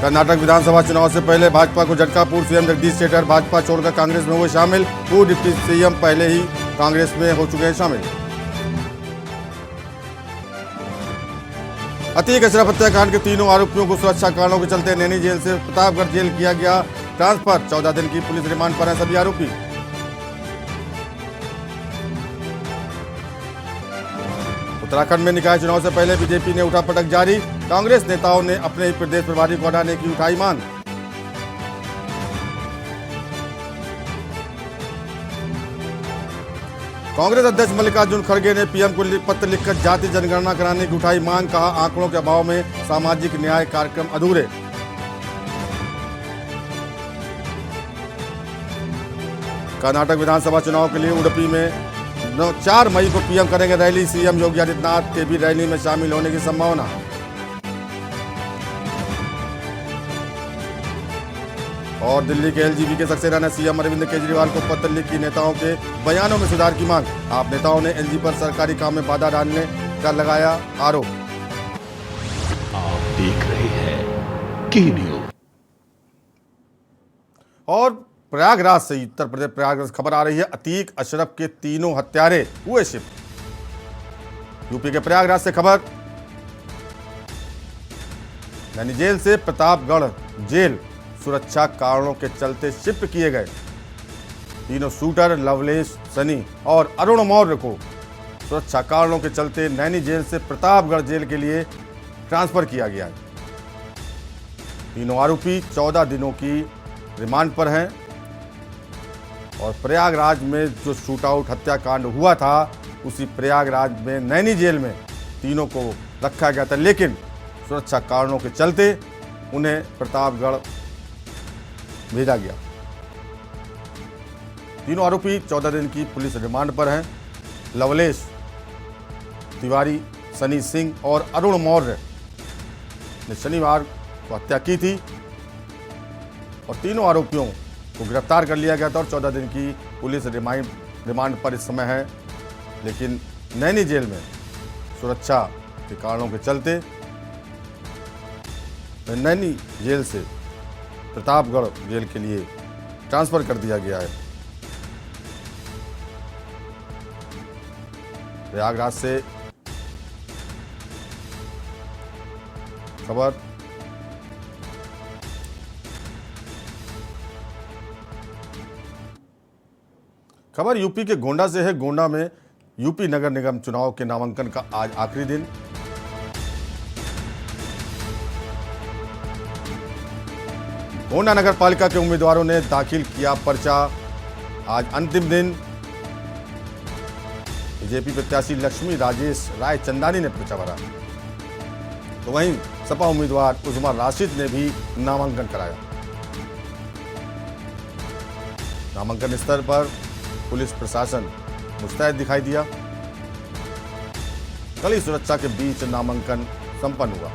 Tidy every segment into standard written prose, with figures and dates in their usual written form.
कर्नाटक विधानसभा चुनाव से पहले भाजपा को झटका। पूर्व सीएम जगदीश शेट्टर भाजपा छोड़कर कांग्रेस में हुए शामिल। पूर्व डिप्टी सीएम पहले ही कांग्रेस में हो चुके हैं शामिल। अतीक अशरफ हत्याकांड के तीनों आरोपियों को सुरक्षा कारणों के चलते नैनी जेल से प्रतापगढ़ जेल किया गया ट्रांसफर। 14 दिन की पुलिस रिमांड पर हैं सभी आरोपी। उत्तराखंड में निकाय चुनाव से पहले बीजेपी ने उठापटक जारी। कांग्रेस नेताओं ने अपने ही प्रदेश प्रभारी को हटाने की उठाई मांग। कांग्रेस अध्यक्ष मल्लिकार्जुन खड़गे ने पीएम को पत्र लिखकर जाति जनगणना कराने की उठाई मांग। कहा, आंकड़ों के अभाव में सामाजिक न्याय कार्यक्रम अधूरे। कर्नाटक विधानसभा चुनाव के लिए उडुपी में 4 मई को पीएम करेंगे रैली। सीएम योगी आदित्यनाथ के भी रैली में शामिल होने की संभावना। और दिल्ली के एलजीबी के सक्सेना ने सीएम अरविंद केजरीवाल को पत्र लिखी। नेताओं के बयानों में सुधार की मांग। आप नेताओं ने एलजी पर सरकारी काम में बाधा डालने का लगाया आरोप। आप देख रहे हैं की न्यूज। और प्रयागराज से, उत्तर प्रदेश प्रयागराज खबर आ रही है। अतीक अशरफ के तीनों हत्यारे हुए शिफ्ट। यूपी के प्रयागराज से खबर। नैनी जेल से प्रतापगढ़ जेल सुरक्षा कारणों के चलते शिफ्ट किए गए तीनों शूटर लवलेश सनी और अरुण मौर्य को सुरक्षा कारणों के चलते नैनी जेल से प्रतापगढ़ जेल के लिए ट्रांसफर किया गया है। तीनों आरोपी 14 दिनों की रिमांड पर हैं। और प्रयागराज में जो शूटआउट हत्याकांड हुआ था, उसी प्रयागराज में नैनी जेल में तीनों को रखा गया था, लेकिन सुरक्षा कारणों के चलते उन्हें प्रतापगढ़ भेजा गया। तीनों आरोपी 14 दिन की पुलिस रिमांड पर हैं। लवलेश तिवारी, सनी सिंह और अरुण मौर्य ने शनिवार को हत्या की थी और तीनों आरोपियों को गिरफ्तार कर लिया गया था और 14 दिन की पुलिस रिमांड पर इस समय है। लेकिन नैनी जेल में सुरक्षा के कारणों के चलते नैनी जेल से प्रतापगढ़ जेल के लिए ट्रांसफर कर दिया गया है। प्रयागराज से खबर। खबर यूपी के गोंडा से है। गोंडा में यूपी नगर निगम चुनाव के नामांकन का आज आखिरी दिन। गोंडा नगर पालिका के उम्मीदवारों ने दाखिल किया पर्चा। आज अंतिम दिन। बीजेपी प्रत्याशी लक्ष्मी राजेश राय चंदानी ने पर्चा भरा, तो वहीं सपा उम्मीदवार उजमा राशिद ने भी नामांकन कराया। नामांकन स्थल पर पुलिस प्रशासन मुस्तैद दिखाई दिया। कड़ी सुरक्षा के बीच नामांकन संपन्न हुआ।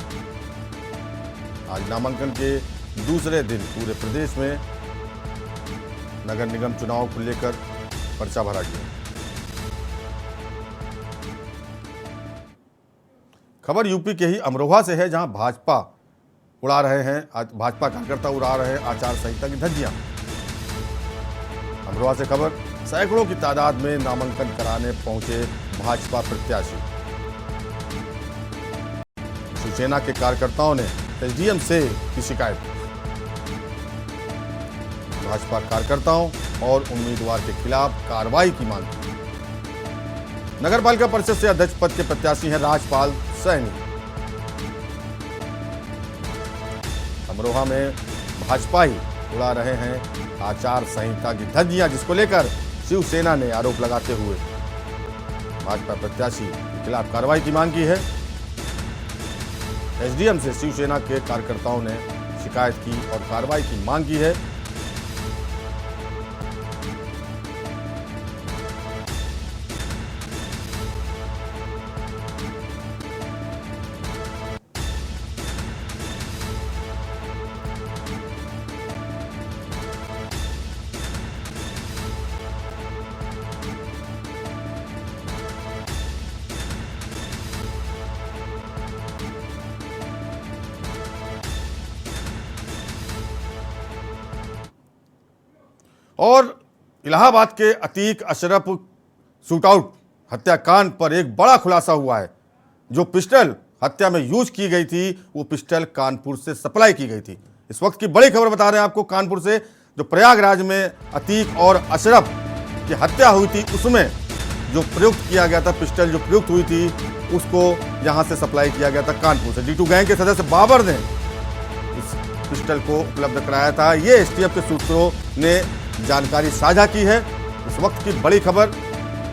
आज नामांकन के दूसरे दिन पूरे प्रदेश में नगर निगम चुनाव को लेकर पर्चा भरा गया। खबर यूपी के ही अमरोहा से है, जहां भाजपा कार्यकर्ता उड़ा रहे हैं आचार संहिता की धज्जियां। अमरोहा से खबर। सैकड़ों की तादाद में नामांकन कराने पहुंचे भाजपा प्रत्याशी। शिवसेना के कार्यकर्ताओं ने एसडीएम से की शिकायत। भाजपा कार्यकर्ताओं और उम्मीदवार के खिलाफ कार्रवाई की मांग की। नगर पालिका परिषद से अध्यक्ष पद के प्रत्याशी हैं राजपाल सैनी। अमरोहा में भाजपा ही उड़ा रहे हैं आचार संहिता की धज्जियां, जिसको लेकर शिवसेना ने आरोप लगाते हुए भाजपा प्रत्याशी के खिलाफ कार्रवाई की मांग की है। एसडीएम से शिवसेना के कार्यकर्ताओं ने शिकायत की और कार्रवाई की मांग की है। और इलाहाबाद के अतीक अशरफ शूटआउट हत्याकांड पर एक बड़ा खुलासा हुआ है। जो पिस्टल हत्या में यूज की गई थी वो पिस्टल कानपुर से सप्लाई की गई थी। इस वक्त की बड़ी खबर बता रहे हैं आपको कानपुर से, जो प्रयागराज में अतीक और अशरफ की हत्या हुई थी उसमें जो प्रयुक्त किया गया था, पिस्टल जो प्रयुक्त हुई थी उसको यहां से सप्लाई किया गया था कानपुर से। D2 गैंग के सदस्य बाबर ने इस पिस्टल को उपलब्ध कराया था। ये एसटीएफ के सूत्रों ने जानकारी साझा की है। इस वक्त की बड़ी खबर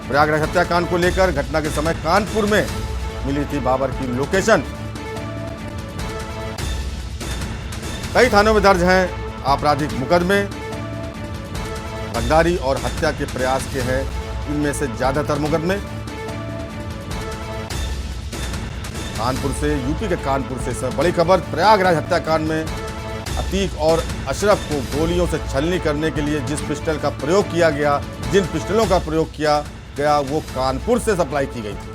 प्रयागराज हत्याकांड को लेकर, घटना के समय कानपुर में मिली थी बाबर की लोकेशन। कई थानों में दर्ज हैं आपराधिक मुकदमे, रंगदारी और हत्या के प्रयास के हैं इनमें से ज्यादातर मुकदमे। कानपुर से, यूपी के कानपुर से इस बड़ी खबर, प्रयागराज हत्याकांड में अतीक और अशरफ को गोलियों से छलनी करने के लिए जिस पिस्टल का प्रयोग किया गया, जिन पिस्टलों का प्रयोग किया गया वो कानपुर से सप्लाई की गई थी।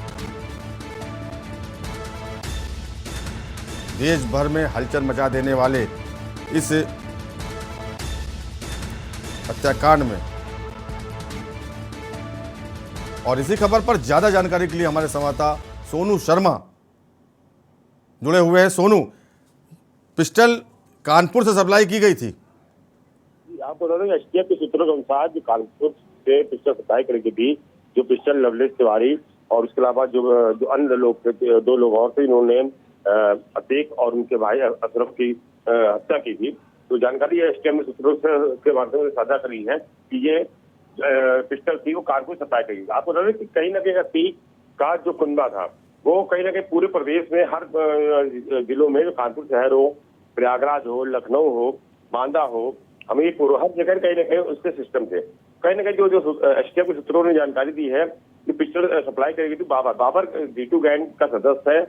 देश भर में हलचल मचा देने वाले इस हत्याकांड में और इसी खबर पर ज्यादा जानकारी के लिए हमारे संवाददाता सोनू शर्मा जुड़े हुए हैं। सोनू, पिस्टल कानपुर से सप्लाई की गई थी। आपको बता दें एसटीएफ के सूत्रों के अनुसार जो कानपुर से पिस्टल सप्लाई करेगी थी, जो पिस्टल लवलेश तिवारी और उसके अलावा जो अन्य लोग थे, 2 लोग और थे, इन्होंने अतीक और उनके भाई अशरफ की हत्या की थी। तो जानकारी एसटीएफ ने सूत्रों के माध्यम से साझा करी है कि ये पिस्टल थी वो कानपुर सप्लाई करी। आपको बता दें कि कहीं ना कहीं अतीक का जो कुनबा था वो कहीं ना कहीं पूरे प्रदेश में हर जिलों में, जो कानपुर शहर हो, प्रयागराज हो, लखनऊ हो, बांदा हो, हमीरपुर हो, हर जगह कहीं ना कहीं उसके सिस्टम थे। कहीं ना कहीं जो एसटीएफ के सूत्रों ने जानकारी दी है कि पिस्टल सप्लाई करेगी थी बाबर D2 गैंग का सदस्य है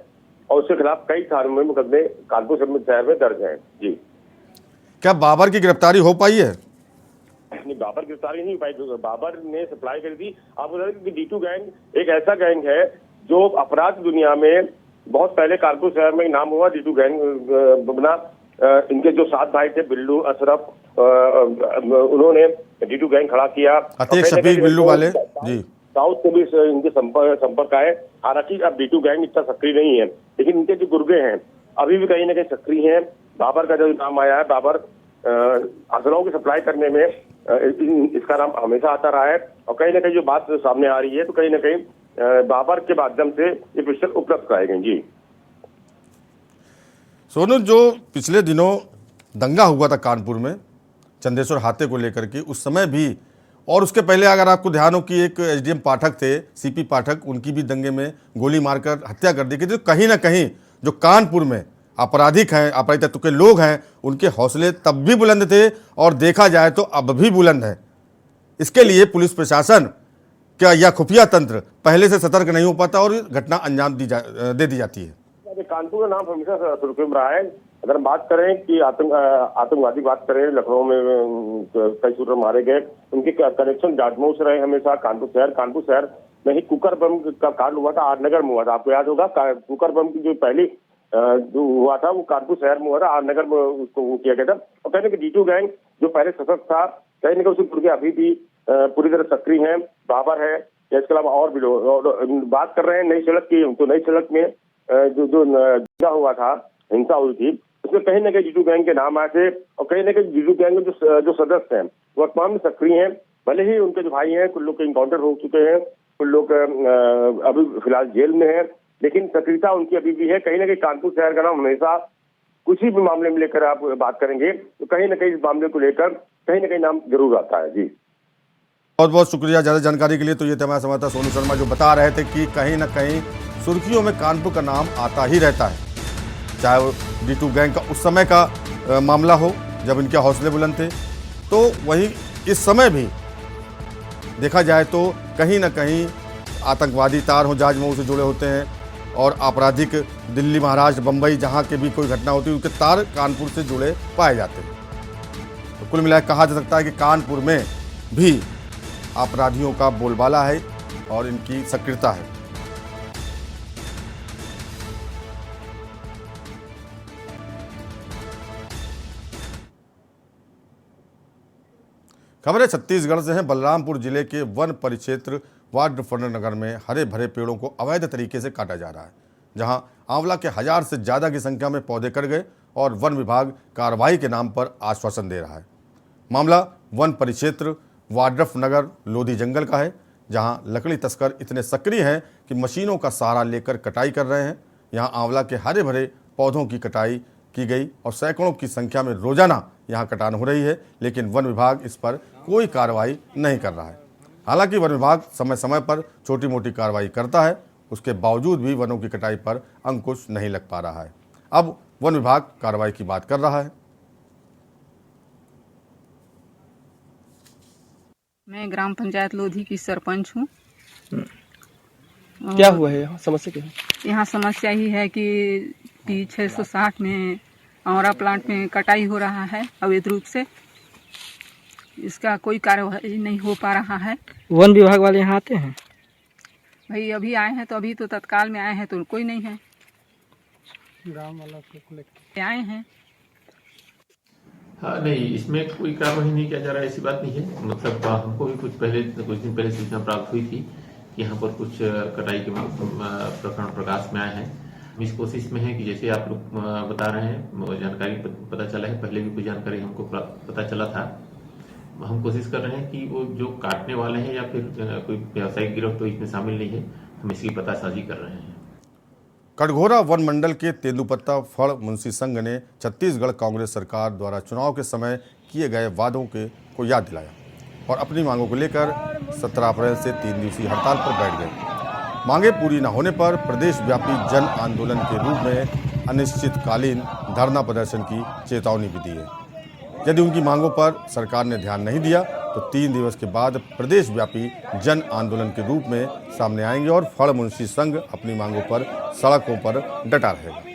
और उसके खिलाफ कई थानों में मुकदमे कानपुर शहर में दर्ज हैं। जी, क्या बाबर की गिरफ्तारी हो पाई है? नहीं, बाबर गिरफ्तारी नहीं पाई। बाबर ने सप्लाई करी थी। आप बता दें कि D2 गैंग एक ऐसा गैंग है जो अपराध दुनिया में बहुत पहले कानपुर शहर में नाम हुआ। D2 गैंग बना, इनके जो 7 भाई थे, बिल्लू, अशरफ, उन्होंने D2 गैंग खड़ा किया। अतीक, शफीक, बिल्लू वाले जी साउथ से भी इनके संपर्क आए। हालांकि अब D2 गैंग इतना सक्रिय नहीं है, लेकिन इनके जो गुर्गे हैं अभी भी कहीं ना कहीं सक्रिय हैं। बाबर का जो नाम आया है, बाबर असलों की सप्लाई करने में इसका नाम हमेशा आता रहा है। और कहीं ना कहीं जो बात सामने आ रही है तो कहीं ना कहीं बाबर के माध्यम से ये पिस्टल उपलब्ध कराए गए। जी सोनू, जो पिछले दिनों दंगा हुआ था कानपुर में चंदेश्वर हाथे को लेकर के, उस समय भी और उसके पहले अगर आपको ध्यान हो कि एक एसडीएम पाठक थे, सीपी पाठक, उनकी भी दंगे में गोली मारकर हत्या कर दी गई थी। तो कहीं ना कहीं जो कानपुर में आपराधिक हैं, आपराधिक तत्व के लोग हैं, उनके हौसले तब भी बुलंद थे और देखा जाए तो अब भी बुलंद है। इसके लिए पुलिस प्रशासन क्या या खुफिया तंत्र पहले से सतर्क नहीं हो पाता और घटना अंजाम दे दी जाती है? कानपुर का नाम हमेशा सुर्खियों में रहा है। अगर हम बात करें कि आतंकवादी बात करें, लखनऊ में कई शूटर मारे गए, उनके कनेक्शन जाटमऊ से रहे हमेशा। कानपुर शहर में ही कुकर बम का कांड हुआ था, आरनगर में हुआ था। आपको याद होगा, कुकर बम की जो पहली जो हुआ था वो कानपुर शहर में हुआ था, आरनगर में उसको किया गया था। और कहने की D2 गैंग जो पहले सशक्त था, कहीं ना कहीं उसके गुर्गे अभी भी पूरी तरह सक्रिय हैं। बाबर है, इसके अलावा और भी लोग। और बात कर रहे हैं नई सड़क की, तो नई सड़क में जो हुआ था, हिंसा हुई थी, उसमें कहीं ना कहीं D2 गैंग के नाम आए थे। और कहीं ना कहीं D2 गैंग में जो सदस्य हैं वर्तमान में सक्रिय हैं। भले ही उनके जो भाई हैं, कुछ लोग के इनकाउंटर हो चुके हैं, कुछ लोग अभी फिलहाल जेल में है, लेकिन सक्रियता उनकी अभी भी है। कहीं ना कहीं कानपुर शहर का नाम हमेशा किसी भी मामले में लेकर आप बात करेंगे तो कहीं ना कहीं इस मामले को लेकर कहीं ना कहीं नाम जरूर आता है। जी, बहुत बहुत शुक्रिया ज़्यादा जानकारी के लिए। तो ये थे हमारे संवाददाता सोनू शर्मा जो बता रहे थे कि कहीं ना कहीं सुर्खियों में कानपुर का नाम आता ही रहता है, चाहे वो D2 गैंग का उस समय का मामला हो जब इनके हौसले बुलंद थे, तो वही इस समय भी देखा जाए तो कहीं ना कहीं आतंकवादी तार हो जाजमऊ से जुड़े होते हैं और आपराधिक दिल्ली, महाराष्ट्र, बम्बई जहाँ के भी कोई घटना होती है उनके तार कानपुर से जुड़े पाए जाते हैं। तो कुल मिलाकर कहा जा सकता है कि कानपुर में भी अपराधियों का बोलबाला है और इनकी सक्रियता है। खबरें छत्तीसगढ़ से हैं। बलरामपुर जिले के वन परिक्षेत्र वाड्रफनगर नगर में हरे भरे पेड़ों को अवैध तरीके से काटा जा रहा है, जहां आंवला के 1000 से ज़्यादा की संख्या में पौधे कट गए और वन विभाग कार्रवाई के नाम पर आश्वासन दे रहा है। मामला वन परिक्षेत्र वाड्रफनगर लोधी जंगल का है, जहां लकड़ी तस्कर इतने सक्रिय हैं कि मशीनों का सहारा लेकर कटाई कर रहे हैं। यहां आंवला के हरे भरे पौधों की कटाई की गई और सैकड़ों की संख्या में रोजाना यहां कटान हो रही है, लेकिन वन विभाग इस पर कोई कार्रवाई नहीं कर रहा है। हालांकि वन विभाग समय समय पर छोटी मोटी कार्रवाई करता है, उसके बावजूद भी वनों की कटाई पर अंकुश नहीं लग पा रहा है। अब वन विभाग कार्रवाई की बात कर रहा है। मैं ग्राम पंचायत लोधी की सरपंच हूँ। क्या हुआ है यहाँ, समस्या क्या है? यहाँ समस्या ही है कि 660 में आंवला प्लांट में कटाई हो रहा है अवैध रूप से। इसका कोई कार्रवाई नहीं हो पा रहा है। वन विभाग वाले यहाँ आते हैं? भाई अभी आए हैं तो अभी तो तत्काल में आए हैं तो कोई नहीं है। ग्राम वाला को लेकर आए हैं। हाँ नहीं, इसमें कोई कार्रवाई नहीं किया जा रहा है, ऐसी बात नहीं है। मतलब हमको भी कुछ दिन पहले सूचना प्राप्त हुई थी कि यहाँ पर कुछ कटाई के प्रकरण प्रकाश में आए हैं। हम इस कोशिश में है कि जैसे आप लोग बता रहे हैं, जानकारी पता चला है, पहले भी कुछ जानकारी हमको पता चला था। हम कोशिश कर रहे हैं कि वो जो काटने वाले हैं या फिर कोई व्यावसायिक गिरोह तो इसमें शामिल नहीं है, हम इसकी पतासाजी कर रहे हैं। कटघोरा वन मंडल के तेंदुपत्ता फड़ मुंशी संघ ने छत्तीसगढ़ कांग्रेस सरकार द्वारा चुनाव के समय किए गए वादों को याद दिलाया और अपनी मांगों को लेकर 17 अप्रैल से 3 दिवसीय हड़ताल पर बैठ गए। मांगे पूरी न होने पर प्रदेशव्यापी जन आंदोलन के रूप में अनिश्चितकालीन धरना प्रदर्शन की चेतावनी भी दी है। यदि उनकी मांगों पर सरकार ने ध्यान नहीं दिया तो 3 दिवस के बाद प्रदेशव्यापी जन आंदोलन के रूप में सामने आएंगे और फड़ मुंशी संघ अपनी मांगों पर सड़कों पर डटा रहेगा।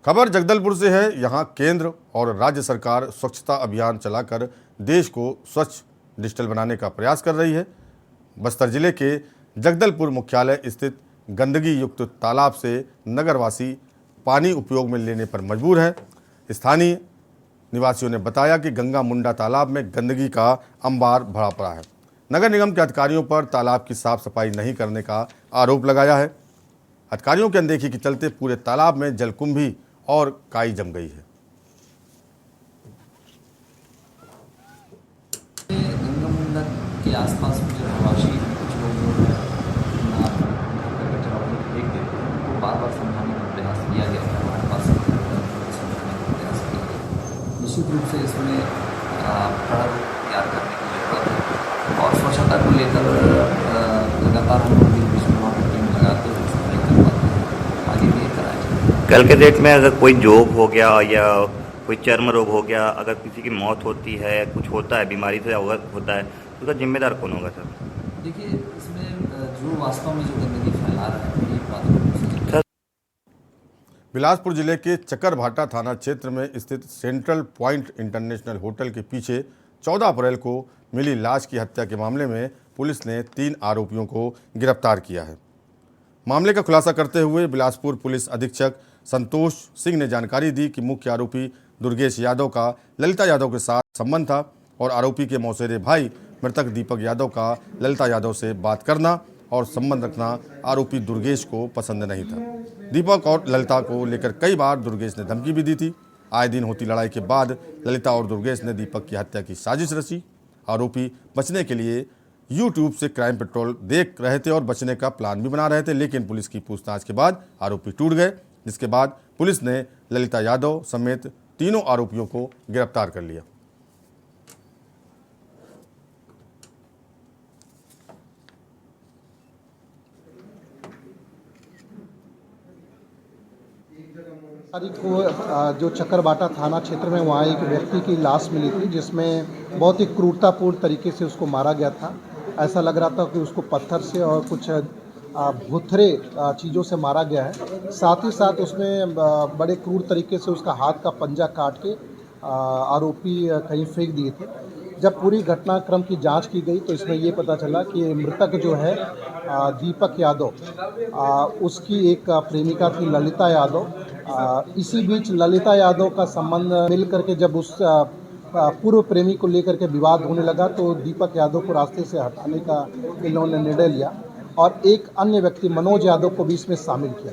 खबर जगदलपुर से है। यहां केंद्र और राज्य सरकार स्वच्छता अभियान चलाकर देश को स्वच्छ डिजिटल बनाने का प्रयास कर रही है। बस्तर जिले के जगदलपुर मुख्यालय स्थित गंदगी युक्त तालाब से नगरवासी पानी उपयोग में लेने पर मजबूर हैं। स्थानीय निवासियों ने बताया कि गंगा मुंडा तालाब में गंदगी का अंबार भरा पड़ा है। नगर निगम के अधिकारियों पर तालाब की साफ सफाई नहीं करने का आरोप लगाया है। अधिकारियों की अनदेखी के चलते पूरे तालाब में जलकुंभी और काई जम गई है। गंगा मुंडा के आसपास जो रहवासी कुछ लोग फेंक देते हैं, तो बार समझाने का प्रयास किया गया था। हमारे पास समझाने का प्रयास किया गया। निश्चित रूप से इसमें कड़ा रूप तैयार करने की जरूरत है और स्वच्छता को लेकर लगातार हम लोग टीम लगाते हुए सफाई करवाते हैं, आगे भी कराएंगे। कल के डेट में अगर कोई जोग हो गया या कोई चर्म रोग हो गया, अगर किसी की मौत होती है, कुछ होता है, बीमारी से अवगत होता है, तो उसका जिम्मेदार कौन होगा सर? देखिए, इसमें जो वास्तव में जो गंदगी फैला रहा है ये प्राथमिक। बिलासपुर जिले के चकरभाटा थाना क्षेत्र में स्थित सेंट्रल पॉइंट इंटरनेशनल होटल के पीछे 14 अप्रैल को मिली लाश की हत्या के मामले में पुलिस ने 3 आरोपियों को गिरफ्तार किया है। मामले का खुलासा करते हुए बिलासपुर पुलिस अधीक्षक संतोष सिंह ने जानकारी दी कि मुख्य आरोपी दुर्गेश यादव का ललिता यादव के साथ संबंध था और आरोपी के मौसेरे भाई मृतक दीपक यादव का ललिता यादव से बात करना और संबंध रखना आरोपी दुर्गेश को पसंद नहीं था। दीपक और ललिता को लेकर कई बार दुर्गेश ने धमकी भी दी थी। आए दिन होती लड़ाई के बाद ललिता और दुर्गेश ने दीपक की हत्या की साजिश रची। आरोपी बचने के लिए यूट्यूब से क्राइम पेट्रोल देख रहे थे और बचने का प्लान भी बना रहे थे, लेकिन पुलिस की पूछताछ के बाद आरोपी टूट गए, जिसके बाद पुलिस ने ललिता यादव समेत तीनों आरोपियों को गिरफ्तार कर लिया। तारीख को जो चकरभाटा थाना क्षेत्र में वहाँ एक व्यक्ति की लाश मिली थी, जिसमें बहुत ही क्रूरतापूर्ण तरीके से उसको मारा गया था। ऐसा लग रहा था कि उसको पत्थर से और कुछ भुथरे चीज़ों से मारा गया है। साथ ही साथ उसमें बड़े क्रूर तरीके से उसका हाथ का पंजा काट के आरोपी कहीं फेंक दिए थे। जब पूरी घटनाक्रम की जांच की गई तो इसमें ये पता चला कि मृतक जो है दीपक यादव, उसकी एक प्रेमिका थी ललिता यादव। इसी बीच ललिता यादव का संबंध मिल करके जब उस पूर्व प्रेमी को लेकर के विवाद होने लगा तो दीपक यादव को रास्ते से हटाने का इन्होंने निर्णय लिया और एक अन्य व्यक्ति मनोज यादव को भी इसमें शामिल किया।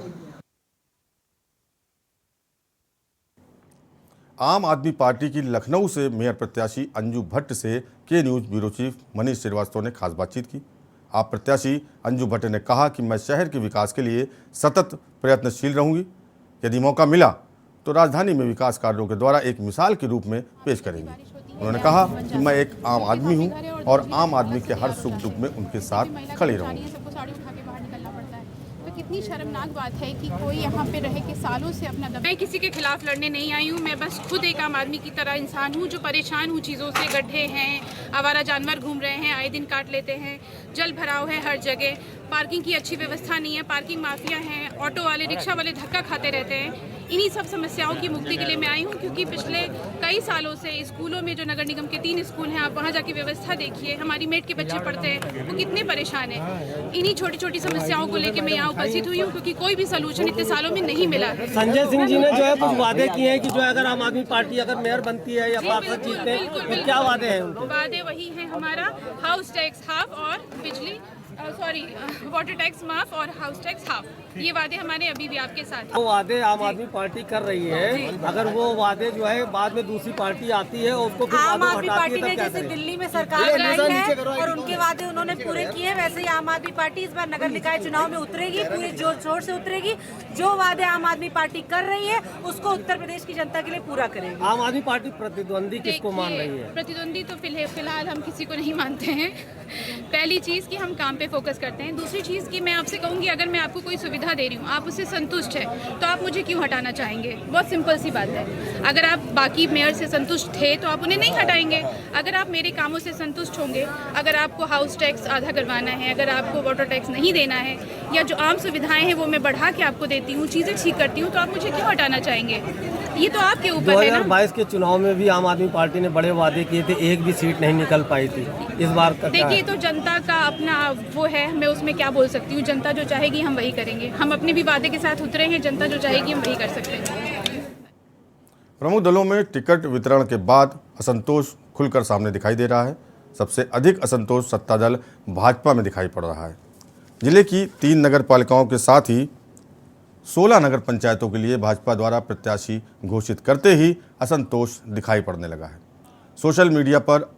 आम आदमी पार्टी की लखनऊ से मेयर प्रत्याशी अंजू भट्ट से के news bureau chief Manish Srivastava ने खास बातचीत की। आप प्रत्याशी अंजू भट्ट ने कहा कि मैं शहर के विकास के लिए सतत प्रयत्नशील रहूंगी। यदि मौका मिला तो राजधानी में विकास कार्यों के द्वारा एक मिसाल के रूप में पेश करेंगे। उन्होंने कहा कि मैं एक आम आदमी हूं और आम आदमी के हर सुख दुख में उनके साथ खड़ी रहूंगी। कितनी शर्मनाक बात है कि कोई यहाँ पे रहे कि सालों से अपना मैं किसी के खिलाफ लड़ने नहीं आई हूँ। मैं बस खुद एक आम आदमी की तरह इंसान हूँ जो परेशान हूँ चीज़ों से। गड्ढे हैं, आवारा जानवर घूम रहे हैं, आए दिन काट लेते हैं, जल भराव है हर जगह, पार्किंग की अच्छी व्यवस्था नहीं है, पार्किंग माफिया हैं, ऑटो वाले रिक्शा वाले धक्का खाते रहते हैं। इन्हीं सब समस्याओं की मुक्ति के लिए मैं आई हूँ क्योंकि पिछले कई सालों से स्कूलों में जो नगर निगम के 3 स्कूल हैं, आप वहाँ जाके व्यवस्था देखिए, हमारी मेट के बच्चे पढ़ते हैं, वो कितने परेशान हैं। इन्हीं छोटी छोटी समस्याओं को लेकर मैं यहाँ उपस्थित हुई हूँ क्योंकि कोई भी सलूशन इतने सालों में नहीं मिला है। संजय सिंह जी ने जो है कुछ वादे किए हैं कि जो अगर आम आदमी पार्टी अगर मेयर बनती है या पार्षद जीतते हैं तो क्या वादे हैं उनके? वादे वही है हमारा, हाउस टैक्स हाफ और बिजली वाटर टैक्स माफ और हाउस टैक्स हाफ, ये वादे हमारे अभी भी आपके साथ हैं। वो वादे आम आदमी पार्टी कर रही है, अगर वो वादे जो है बाद में दूसरी पार्टी आती है और उसको आम आदमी पार्टी ने जैसे दिल्ली में सरकार लाई है और उनके वादे उन्होंने पूरे किए, वैसे ही आम आदमी पार्टी इस बार नगर निकाय चुनाव में उतरेगी, पूरे जोर शोर से उतरेगी। जो वादे आम आदमी पार्टी कर रही है उसको उत्तर प्रदेश की जनता के लिए पूरा करेगी। आम आदमी पार्टी प्रतिद्वंदी किसको मान रही है? प्रतिद्वंदी तो फिलहाल हम किसी को नहीं मानते हैं। पहली चीज कि हम काम पे फोकस करते हैं। दूसरी चीज कि मैं आपसे कहूंगी अगर मैं आपको कोई सुविधा दे रही हूँ, आप उससे संतुष्ट है तो आप मुझे क्यों हटाना चाहेंगे? बहुत सिंपल सी बात है। अगर आप बाकी मेयर से संतुष्ट थे तो आप उन्हें नहीं हटाएंगे। अगर आप मेरे कामों से संतुष्ट होंगे, अगर आपको हाउस टैक्स आधा करवाना है, अगर आपको वाटर टैक्स नहीं देना है या जो आम सुविधाएं हैं वो मैं बढ़ा के आपको देती हूँ, चीजें ठीक करती हूँ, तो आप मुझे क्यों हटाना चाहेंगे? ये तो आपके ऊपर है ना। 2022 के चुनाव में भी आम आदमी पार्टी ने बड़े वादे किए थे, एक भी सीट नहीं निकल पाई थी। इस बार देखिए तो जनता का अपना वो है, मैं उसमें क्या बोल सकती हूँ। जनता जो चाहेगी हम वही करेंगे। हम अपने भी वादे के साथ उतरे हैं, जनता जो चाहेगी हम वही कर सकते हैं। प्रमुख दलों में टिकट वितरण के बाद असंतोष खुलकर सामने दिखाई दे रहा है। सबसे अधिक असंतोष सत्ता दल भाजपा में दिखाई पड़ रहा है। जिले की 3 नगर पालिकाओं के साथ ही 16 नगर पंचायतों के लिए भाजपा द्वारा प्रत्याशी घोषित करते ही असंतोष दिखाई पड़ने लगा है। सोशल मीडिया पर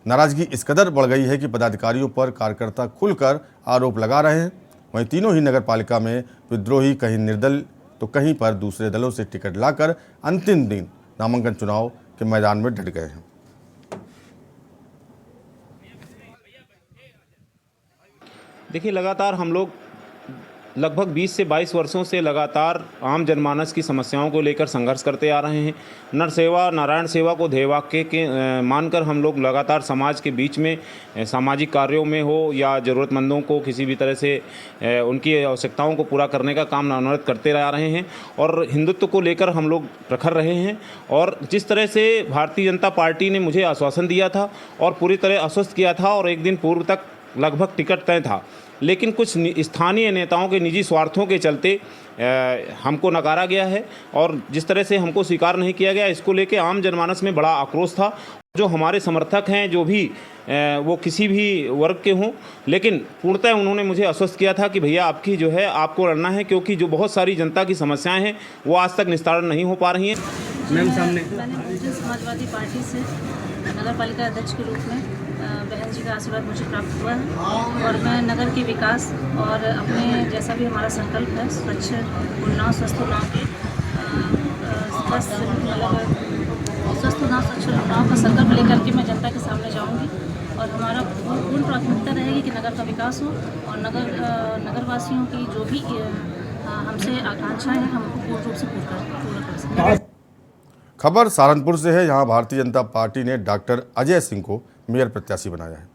नाराजगी इस कदर बढ़ गई है कि पदाधिकारियों पर कार्यकर्ता खुलकर आरोप लगा रहे हैं। वहीं तीनों ही नगर पालिका में विद्रोही कहीं निर्दल तो कहीं पर दूसरे दलों से टिकट लाकर अंतिम दिन नामांकन चुनाव के मैदान में डट गए हैं। देखिए, लगातार हम लोग लगभग 20 से 22 वर्षों से लगातार आम जनमानस की समस्याओं को लेकर संघर्ष करते आ रहे हैं। नर सेवा नारायण सेवा को ध्येयवाक्य के मानकर हम लोग लगातार समाज के बीच में सामाजिक कार्यों में हो या ज़रूरतमंदों को किसी भी तरह से उनकी आवश्यकताओं को पूरा करने का काम अनवरत करते आ रहे हैं और हिंदुत्व को लेकर हम लोग प्रखर रहे हैं। और जिस तरह से भारतीय जनता पार्टी ने मुझे आश्वासन दिया था और पूरी तरह आश्वस्त किया था और एक दिन पूर्व तक लगभग टिकट तय था, लेकिन कुछ स्थानीय नेताओं के निजी स्वार्थों के चलते हमको नकारा गया है और जिस तरह से हमको स्वीकार नहीं किया गया, इसको लेके आम जनमानस में बड़ा आक्रोश था। जो हमारे समर्थक हैं, जो भी वो किसी भी वर्ग के हों, लेकिन पूर्णतः उन्होंने मुझे आश्वस्त किया था कि भैया आपकी जो है आपको लड़ना है, क्योंकि जो बहुत सारी जनता की समस्याएं हैं वो आज तक निस्तारण नहीं हो पा रही हैं। मैम सामने मैंने बहुजन समाजवादी पार्टी से नगर पालिका अध्यक्ष के रूप में बहन जी का आशीर्वाद मुझे प्राप्त हुआ है और मैं नगर के विकास और अपने जैसा भी हमारा संकल्प है स्वच्छ उन्नाव स्वस्थ उन्नाव के स्वस्थ उन्नाव स्वच्छ उन्नाव का संकल्प लेकर के मैं जनता के सामने जाऊंगी और हमारा पूर्ण प्राथमिकता रहेगी कि नगर का विकास हो और नगरवासियों की जो भी हमसे आकांक्षाएं हैं हमको पूर्ण रूप से पूरा कर सकें। खबर सहारनपुर से है। यहाँ भारतीय जनता पार्टी ने डॉक्टर अजय सिंह को मेयर प्रत्याशी बनाया है।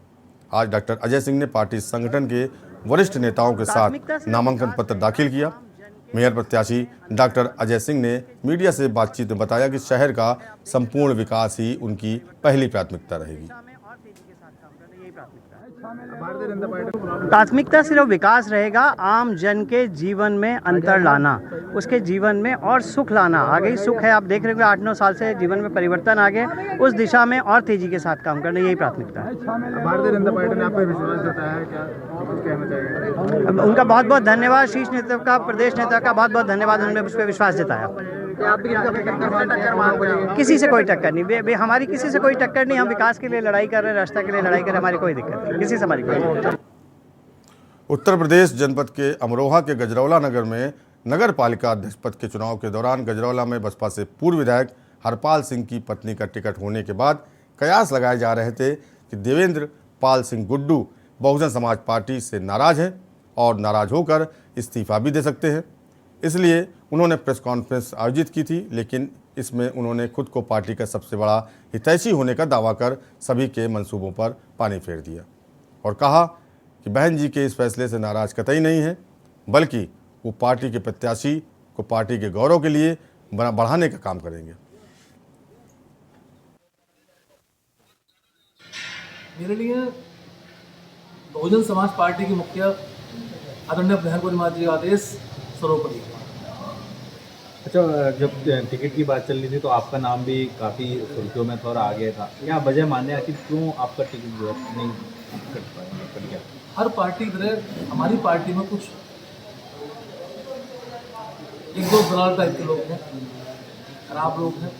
आज डॉक्टर अजय सिंह ने पार्टी संगठन के वरिष्ठ नेताओं के साथ नामांकन पत्र दाखिल किया। मेयर प्रत्याशी डॉक्टर अजय सिंह ने मीडिया से बातचीत में बताया कि शहर का संपूर्ण विकास ही उनकी पहली प्राथमिकता रहेगी। प्राथमिकता सिर्फ विकास रहेगा, आम जन के जीवन में अंतर लाना, उसके जीवन में और सुख लाना। आगे ही सुख है, आप देख रहे हो 8-9 साल से जीवन में परिवर्तन आ गए, उस दिशा में और तेजी के साथ काम करना, यही प्राथमिकता है। भारतीय जनता पार्टी ने आप पे विश्वास जताया है, क्या कुछ कहना चाहिए? उनका बहुत बहुत धन्यवाद, शीर्ष नेता का, प्रदेश नेता का बहुत बहुत धन्यवाद, उन्होंने उस पर विश्वास जताया। किसी से कोई टक्कर नहीं, हमारी किसी से कोई टक्कर नहीं, हम विकास के लिए लड़ाई कर रहे हैं, राष्ट्र के लिए लड़ाई कर रहे हैं, हमारी कोई दिक्कत नहीं, किसी से हमारी कोई। उत्तर प्रदेश जनपद के अमरोहा के गजरौला नगर में नगर पालिका अध्यक्ष पद के चुनाव के दौरान गजरौला में बसपा से पूर्व विधायक हरपाल सिंह की पत्नी का टिकट होने के बाद कयास लगाए जा रहे थे कि देवेंद्र पाल सिंह गुड्डू बहुजन समाज पार्टी से नाराज हैं और नाराज होकर इस्तीफा भी दे सकते हैं। इसलिए उन्होंने प्रेस कॉन्फ्रेंस आयोजित की थी, लेकिन इसमें उन्होंने खुद को पार्टी का सबसे बड़ा हितैषी होने का दावा कर सभी के मंसूबों पर पानी फेर दिया और कहा कि बहन जी के इस फैसले से नाराज कतई नहीं है, बल्कि वो पार्टी के प्रत्याशी को पार्टी के गौरव के लिए बढ़ाने का काम करेंगे। मेरे लिए बहुजन समाज पार्टी की मुखिया आदरणीय बहन जी का आदेश सर्वोपरि है। अच्छा, जब टिकट की बात चल रही थी तो आपका नाम भी काफ़ी सुर्खियों में था और आ गया था, क्या वजह माने आखिर क्यों आपका टिकट जो है नहीं कट गया? हर पार्टी की तरह हमारी पार्टी में कुछ 1-2 दलाल टाइप के लोग हैं, खराब लोग हैं,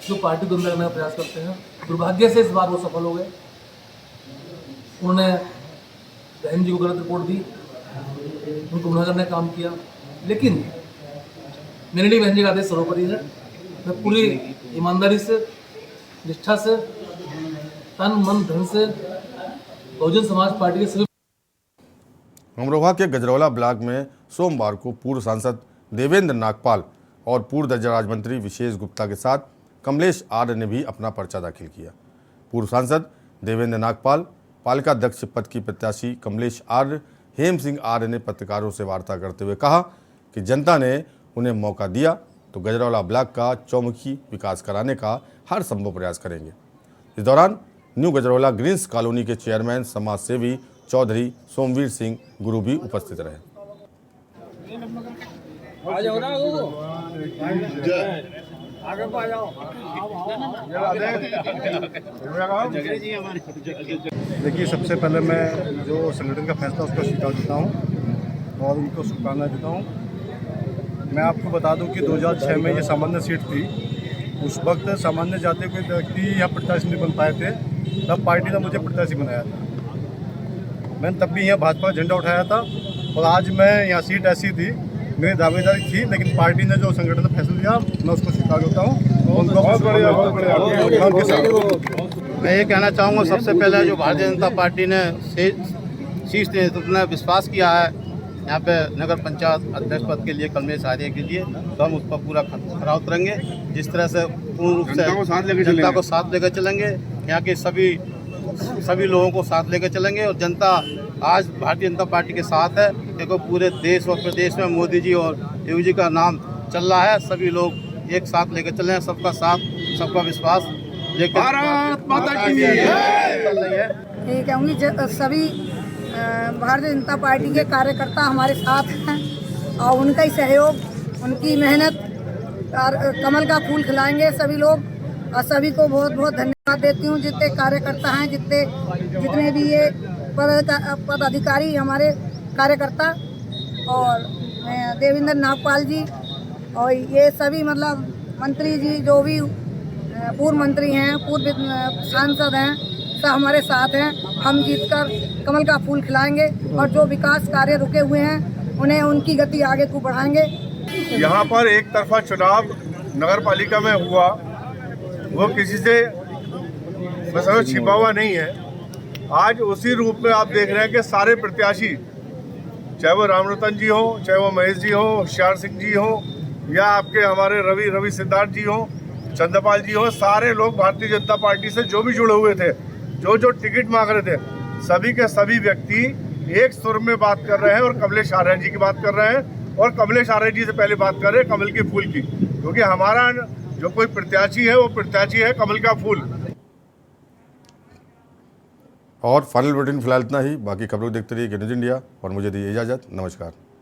जो पार्टी को अंदर करने का प्रयास करते हैं। दुर्भाग्य से इस बार वो सफल हो गए। उन्होंने बहन जी को गलत रिपोर्ट दी, उनको गुमराह करने का काम किया, लेकिन मेरे लिए बहन जी का आदेश सर्वोपरि है। मैं पूरी ईमानदारी से, निष्ठा से, तन मन धन से बहुजन समाज पार्टी के सभी। अमरोहा के गजरौला ब्लॉक में सोमवार को पूर्व सांसद देवेंद्र नागपाल और पूर्व दर्जा राज्य मंत्री विशेष गुप्ता के साथ कमलेश आर्य ने भी अपना पर्चा दाखिल किया। पूर्व सांसद देवेंद्र नागपाल, पालिका अध्यक्ष पद की प्रत्याशी कमलेश आर्य, हेम सिंह आर्य ने पत्रकारों से वार्ता करते हुए कहा कि जनता ने उन्हें मौका दिया तो गजरौला ब्लॉक का चौमुखी विकास कराने का हर संभव प्रयास करेंगे। इस दौरान न्यू गजरौला ग्रीन्स कॉलोनी के चेयरमैन समाज सेवी चौधरी सोमवीर सिंह गुरु भी उपस्थित रहे। देखिए, सबसे पहले मैं जो संगठन का फैसला उसका स्वीकार देता हूँ और उनको शुभकामनाएं देता हूँ। मैं आपको बता दूं कि 2006 में ये सामान्य सीट थी। उस वक्त सामान्य जाति कोई व्यक्ति यहाँ प्रत्याशी नहीं बन पाए थे, तब पार्टी ने मुझे प्रत्याशी बनाया था। मैंने तब भी यहाँ भाजपा का झंडा उठाया था और आज मैं यहाँ सीट ऐसी थी, मेरी दावेदारी थी, लेकिन पार्टी ने जो संगठन ने फैसला लिया मैं उसको स्वीकार करता हूँ। मैं ये कहना चाहूँगा, सबसे पहले जो भारतीय जनता पार्टी ने शीर्ष नेतृत्व ने विश्वास किया है यहाँ पे नगर पंचायत अध्यक्ष पद के लिए कमलेश आर्य के लिए, तो हम उस पर पूरा खरा उतरेंगे। जिस तरह से पूर्ण रूप से जनता को साथ लेकर चलेंगे, यहाँ के सभी लोगों को साथ लेकर चलेंगे और जनता आज भारतीय जनता पार्टी के साथ है। देखो, पूरे देश और प्रदेश में मोदी जी और योगी जी का नाम चल रहा है, सभी लोग एक साथ लेकर चल रहे हैं, सबका साथ, सबका विश्वास लेकर भारत माता की जय। ये कहूँगी सभी भारतीय जनता पार्टी के कार्यकर्ता हमारे साथ हैं और उनका ही सहयोग, उनकी मेहनत, कमल का फूल खिलाएंगे सभी लोग। और सभी को बहुत बहुत धन्यवाद देती हूँ, जितने कार्यकर्ता हैं, जितने भी ये पदाधिकारी हमारे कार्यकर्ता और देवेंद्र नागपाल जी और ये सभी मतलब मंत्री जी, जो भी पूर्व मंत्री हैं, पूर्व सांसद हैं, सब हमारे साथ हैं। हम जीतकर कमल का फूल खिलाएंगे और जो विकास कार्य रुके हुए हैं उन्हें उनकी गति आगे को बढ़ाएंगे। यहाँ पर एक तरफा चुनाव नगर पालिका में हुआ, वो किसी से बस छिपा हुआ नहीं है। आज उसी रूप में आप देख रहे हैं कि सारे प्रत्याशी, चाहे वो रामरतन जी हो, चाहे वो महेश जी हो, होशियार सिंह जी हो, या आपके हमारे रवि सिद्धार्थ जी हो, चंद्रपाल जी हो, सारे लोग भारतीय जनता पार्टी से जो भी जुड़े हुए थे, जो टिकट मांग रहे थे, सभी के सभी व्यक्ति एक सुर में बात कर रहे हैं और कमलेश आर्य जी की बात कर रहे हैं और कमलेश आर्य जी से पहले बात कर रहे हैं कमल के फूल की, क्योंकि हमारा जो कोई प्रत्याशी है वो प्रत्याशी है कमल का फूल। और फाइनल बुलेटिन फिलहाल इतना ही। बाकी खबरों देखते रहिए न्यूज़ इंडिया और मुझे दी इजाज़त। नमस्कार।